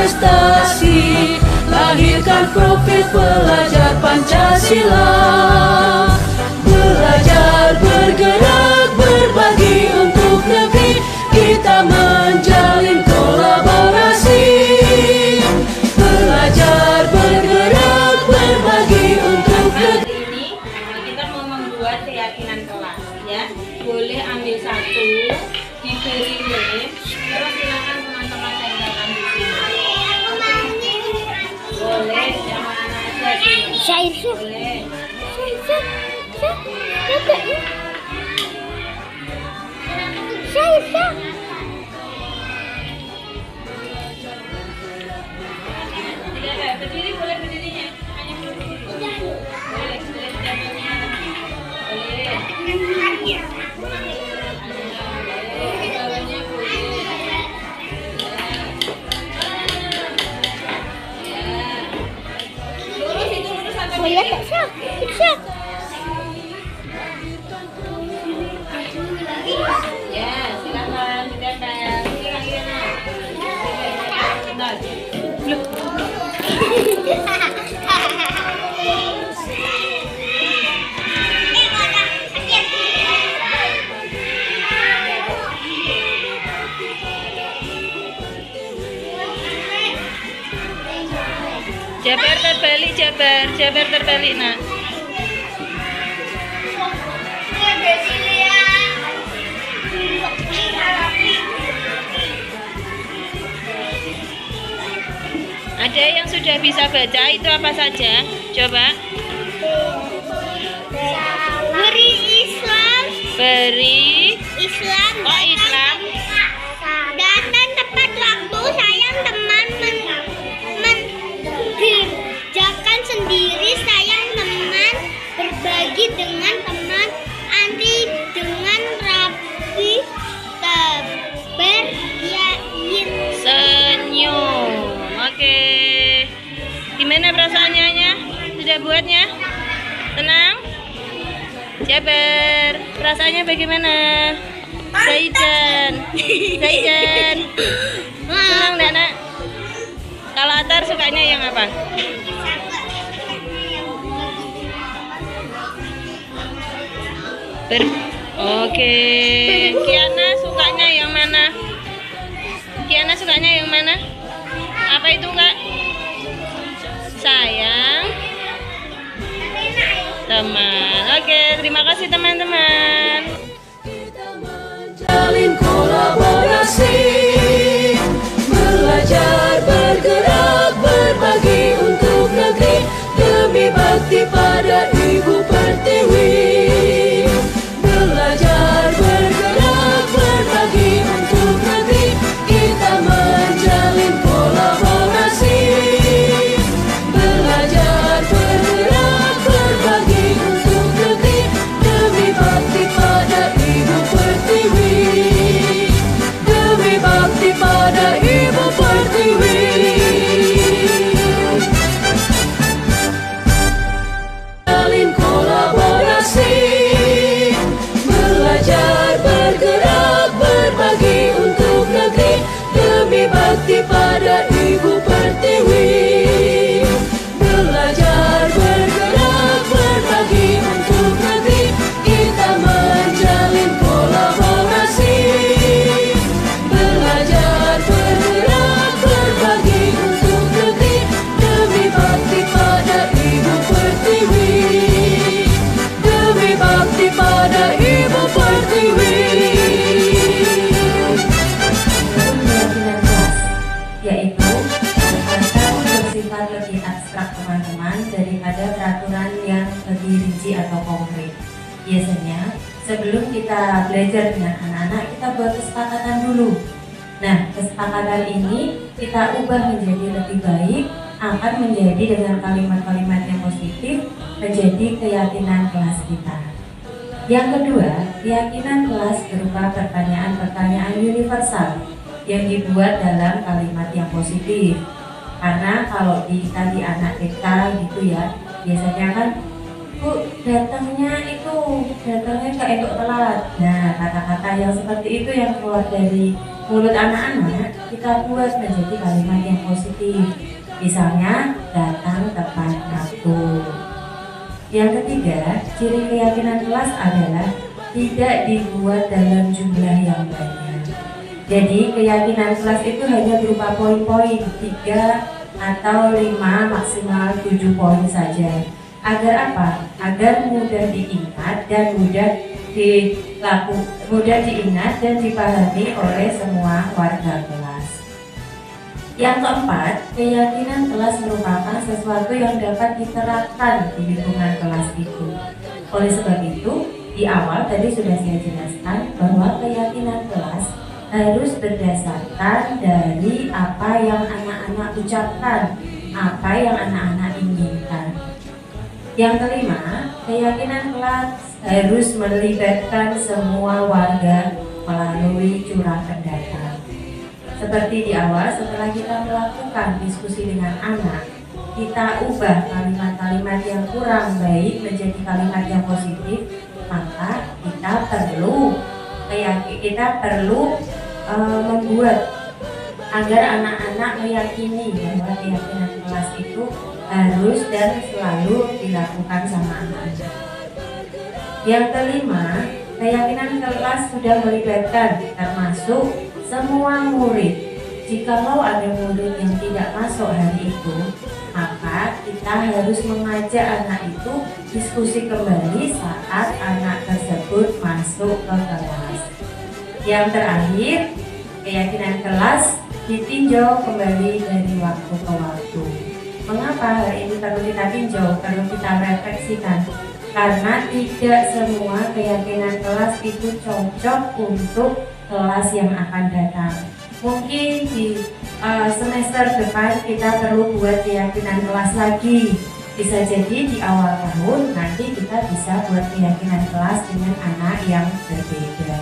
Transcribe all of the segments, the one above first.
berprestasi, lahirkan profil pelajar Pancasila. Belajar, bergerak, berbagi untuk negeri, kita menjalin kolaborasi. Belajar, bergerak, berbagi untuk negeri. Ini kita mau membuat keyakinan kelas, ya. Boleh ambil satu, diberi lem, terus silakan teman-teman tempelkan di sini. Boleh, yang mana aja sih? Boleh. Tidak, berdiri boleh berdirinya. Hanya berdiri. Boleh, tempelnya. Boleh. Bawahnya boleh. Lurus itu lurus sampai Boleh tak sih? Bisa. ya, silakan ditempel. Kira-kira nah. Jabar terbalik, Jabar terbalik, nak. Ada yang sudah bisa baca itu apa saja? Coba. Beri Islam. Beri. Islam. Oh, Islam. Datang tepat waktu, sayang teman mengerjakan sendiri, sayang teman berbagi dengan teman, anti dengan rapi, tebar yakin. Senyum. Oke. Gimana perasaannya? Sudah buatnya? Tenang? Jabar. Perasaannya bagaimana? Zaidan. Senang enggak, nak? Kalau Atar sukanya yang apa? Oke. Kiana sukanya yang mana? Apa itu, Kak? Sayang teman. Oke, terima kasih teman-teman. Kita menjalin kolaborasi, belajar, bergerak, berbagi untuk negeri, demi bakti pada Ibu Pertiwi. Belajar, bergerak, berbagi untuk negeri, kita menjalin kolaborasi. Belajar, bergerak, berbagi untuk negeri, demi bakti pada Ibu Pertiwi. Demi bakti pada Ibu Pertiwi. Jalin kolaborasi, belajar, bergerak, berbagi untuk negeri, demi bakti pada Ibu Pertiwi. Belajar, bergerak, berbagi untuk negeri, kita menjalin kolaborasi. Belajar, bergerak, berbagi untuk negeri, demi bakti pada Ibu Pertiwi. Demi bakti pada Ibu Pertiwi. Keyakinan kelas, yaitu kata bersifat lebih abstrak teman-teman daripada peraturan yang lebih rinci atau konkret. Biasanya sebelum kita belajar dengan anak-anak, kita buat kesepakatan dulu. Nah, kesepakatan ini kita ubah menjadi lebih baik, akan menjadi dengan kalimat-kalimat yang positif, menjadi keyakinan kelas kita. Yang kedua, keyakinan kelas berupa pertanyaan-pertanyaan universal yang dibuat dalam kalimat yang positif. Karena kalau kita di anak TK gitu ya, biasanya kan Bu, datangnya kayak untuk telat. Nah, kata-kata yang seperti itu yang keluar dari mulut anak-anak kita buat menjadi kalimat yang positif. Misalnya, datang tepat waktu. Yang ketiga, ciri keyakinan kelas adalah tidak dibuat dalam jumlah yang banyak. Jadi, keyakinan kelas itu hanya berupa poin-poin 3 atau 5 maksimal 7 poin saja. Agar apa? Agar mudah diingat dan mudah diingat dan dipahami oleh semua warga kelas. Yang keempat, keyakinan kelas merupakan sesuatu yang dapat diterapkan di lingkungan kelas itu. Oleh sebab itu, di awal tadi sudah saya jelaskan bahwa keyakinan kelas harus berdasarkan dari apa yang anak-anak ucapkan, apa yang anak-anak inginkan. Yang kelima, keyakinan kelas harus melibatkan semua warga melalui curah pendapat. Seperti di awal, setelah kita melakukan diskusi dengan anak, kita ubah kalimat-kalimat yang kurang baik menjadi kalimat yang positif, maka kita perlu membuat agar anak-anak meyakini bahwa keyakinan kelas itu harus dan selalu dilakukan sama anak-anak. Yang kelima, keyakinan kelas sudah melibatkan termasuk semua murid. Jikalau ada murid yang tidak masuk hari itu, maka kita harus mengajak anak itu diskusi kembali saat anak tersebut masuk ke kelas. Yang terakhir, keyakinan kelas ditinjau kembali dari waktu ke waktu. Mengapa hal ini perlu kita tinjau, perlu kita refleksikan? Karena tidak semua keyakinan kelas itu cocok untuk kelas yang akan datang. Mungkin di semester depan kita perlu buat keyakinan kelas lagi. Bisa jadi di awal tahun nanti kita bisa buat keyakinan kelas dengan anak yang berbeda.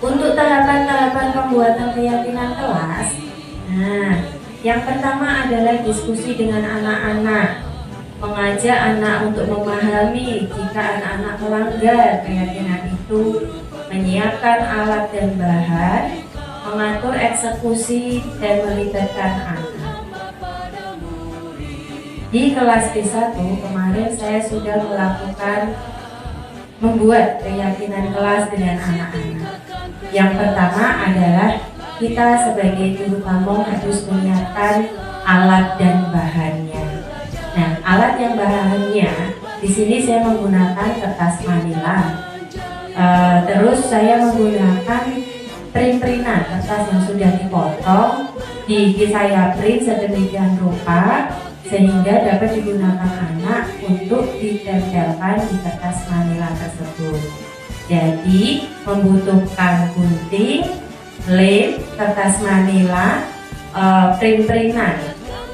Untuk tahapan-tahapan pembuatan keyakinan kelas, yang pertama adalah diskusi dengan anak-anak, mengajak anak untuk memahami jika anak-anak melanggar keyakinan itu, menyiapkan alat dan bahan, mengatur eksekusi dan melibatkan anak. Di kelas B1 kemarin saya sudah membuat keyakinan kelas dengan anak-anak. Yang pertama adalah kita sebagai juru pamong harus menyiapkan alat dan bahannya. Nah, alat yang bahannya di sini saya menggunakan kertas manila. Terus saya menggunakan print-printan kertas yang sudah dipotong, saya print sedemikian rupa sehingga dapat digunakan anak untuk ditempelkan di kertas manila tersebut. Jadi membutuhkan gunting, lem, kertas manila, print-printan,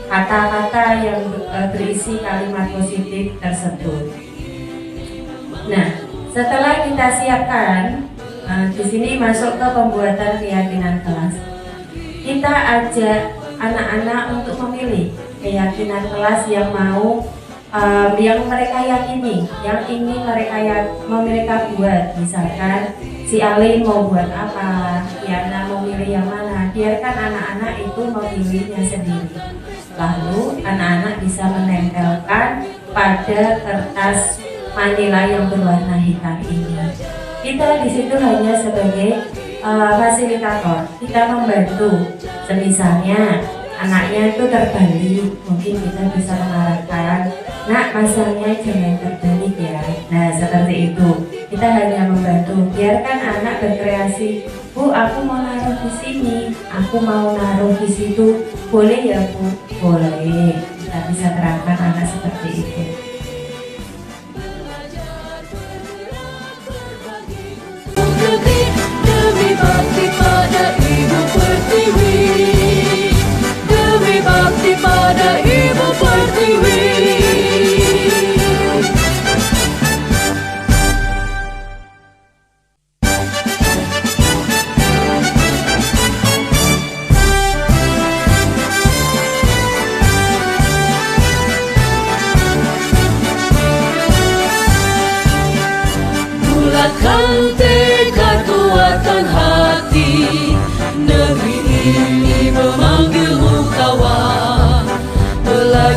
kata-kata yang berisi kalimat positif tersebut. Nah, setelah kita siapkan, di sini masuk ke pembuatan keyakinan kelas. Kita ajak anak-anak untuk memilih keyakinan kelas yang yang mereka yakini, yang ingin mereka buat. Misalkan si Ali mau buat apa, Yana mau milih yang mana. Biarkan anak-anak itu memilihnya sendiri. Lalu anak-anak bisa menempelkan pada kertas manila yang berwarna hitam ini. Kita di situ hanya sebagai fasilitator. Kita membantu. Semisalnya anaknya itu terbalik, mungkin kita bisa mengarahkan, nak pasangnya jangan terbalik ya. Nah, seperti itu. Kita hanya membantu. Biarkan anak berkreasi. Bu, aku mau naruh di sini, aku mau naruh di situ. Boleh ya Bu? Boleh. Kita bisa terangkan anak seperti itu. Demi bakti pada Ibu Pertiwi, demi bakti pada Ibu Pertiwi.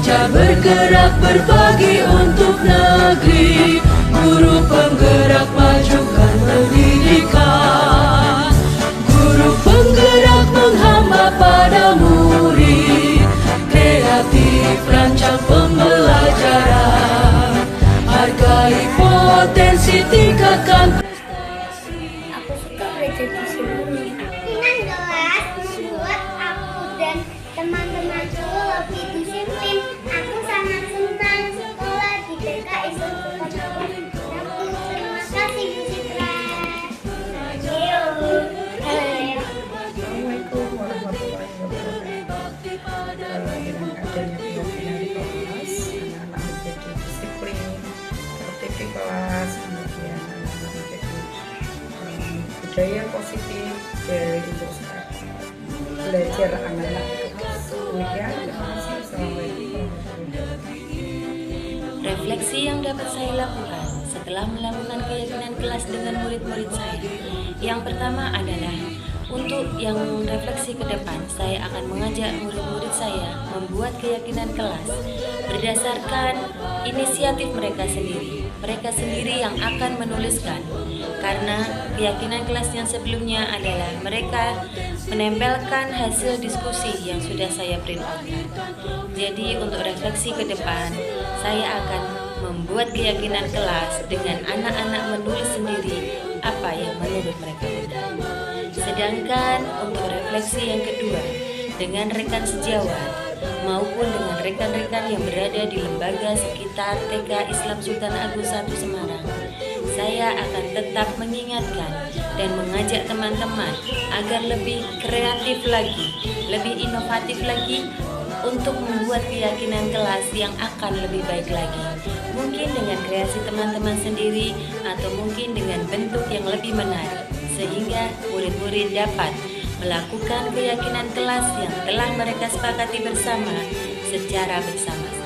Pelajar bergerak berbagi untuk negeri, guru penggerak majukan pendidikan, guru penggerak menghamba pada murid, kreatif rancang pembelajaran, hargai potensi, tingkatkan prestasi. Aku suka belajar di sini. Dengan kelas membuat aku dan teman-temanku lebih disiplin. Aku sangat senang sekolah di TK Islam Sukarno. Terima kasih Bu Citra. Assalamualaikum warahmatullahi wabarakatuh. Dengan adanya keyakinan di kelas, anak-anak menjadi disiplin, tertib di kelas, kemudian anak-anak menjadi budaya positif dari usaha belajar anak-anak di kelas. Demikian, terima kasih. Assalamualaikum warahmatullahi wabarakatuh. Refleksi yang dapat saya lakukan setelah melakukan keyakinan kelas dengan murid-murid saya. Yang pertama adalah untuk yang refleksi ke depan, saya akan mengajak murid-murid saya membuat keyakinan kelas berdasarkan inisiatif mereka sendiri. Mereka sendiri yang akan menuliskan, karena keyakinan kelas yang sebelumnya adalah mereka menempelkan hasil diskusi yang sudah saya print outkan. Jadi untuk refleksi ke depan, saya akan membuat keyakinan kelas dengan anak-anak menulis sendiri apa yang menurut mereka benar. Sedangkan untuk refleksi yang kedua, dengan rekan sejawat maupun dengan rekan-rekan yang berada di lembaga sekitar TK Islam Sultan Agung I Semarang, saya akan tetap mengingatkan dan mengajak teman-teman agar lebih kreatif lagi, lebih inovatif lagi untuk membuat keyakinan kelas yang akan lebih baik lagi. Mungkin dengan kreasi teman-teman sendiri atau mungkin dengan bentuk yang lebih menarik, sehingga murid-murid dapat melakukan keyakinan kelas yang telah mereka sepakati bersama secara bersama-sama.